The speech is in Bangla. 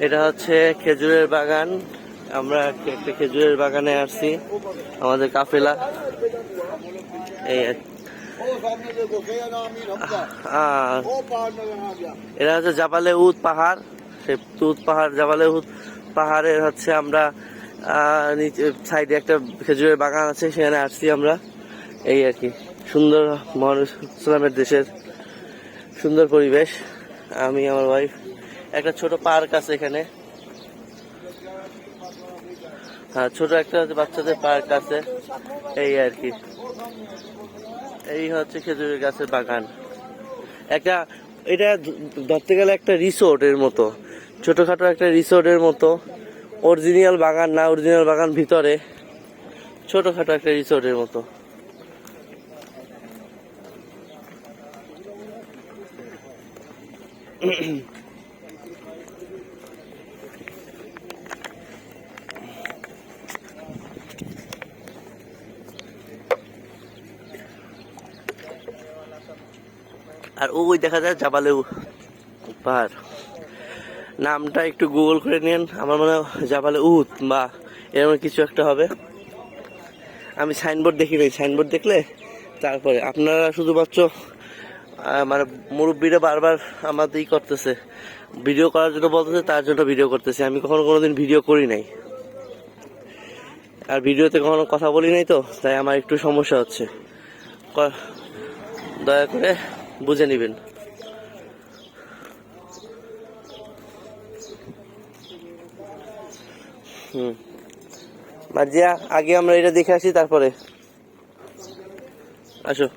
এটা হচ্ছে খেজুরের বাগান। আমরা একটা খেজুরের বাগানে আসছি, আমাদের কাফেলা। এই এটা হচ্ছে জাবালে উদ পাহাড়। সেই উদ পাহাড়, জাবালে উদ পাহাড়ের হচ্ছে আমরা নিচে সাইডে একটা খেজুরের বাগান আছে, সেখানে আসছি আমরা। এই আর কি, সুন্দর মহানবী ইসলামের দেশের সুন্দর পরিবেশ। আমি আমার ওয়াইফ, একটা ছোট পার্ক আছে এখানে। হ্যাঁ, ছোট একটা বাচ্চাদের পার্ক আছে। এই আর কি, এই হচ্ছে খেজুরের গাছের বাগান। একটা, এটা ধরতে গেলে একটা রিসোর্টের মতো, ছোটখাটো একটা রিসোর্টের মতো। অরিজিনাল বাগান না, অরিজিনাল বাগান ভিতরে, ছোটখাটো একটা রিসোর্টের মতো। আর ওই দেখা যায় জাবালে পাহাড়। নামটা একটু গুগল করে নিন, আমার মনে হয় জাবালে উদ বা এরকম কিছু একটা হবে। আমি সাইনবোর্ড দেখি নাই, সাইনবোর্ড দেখলে তারপরে। আপনারা শুধুমাত্র মানে মুরব্বীরা বারবার আমাদের করতেছে, ভিডিও করার জন্য বলতেছে, তার জন্য ভিডিও করতেছে। আমি কোনোদিন ভিডিও করি নাই, আর ভিডিওতে কখনো কথা বলি নাই, তো তাই আমার একটু সমস্যা হচ্ছে। দয়া করে বুঝে নিবেন। মার্জিয়া, আগে আমরা এটা দেখে আসি, তারপরে আসো।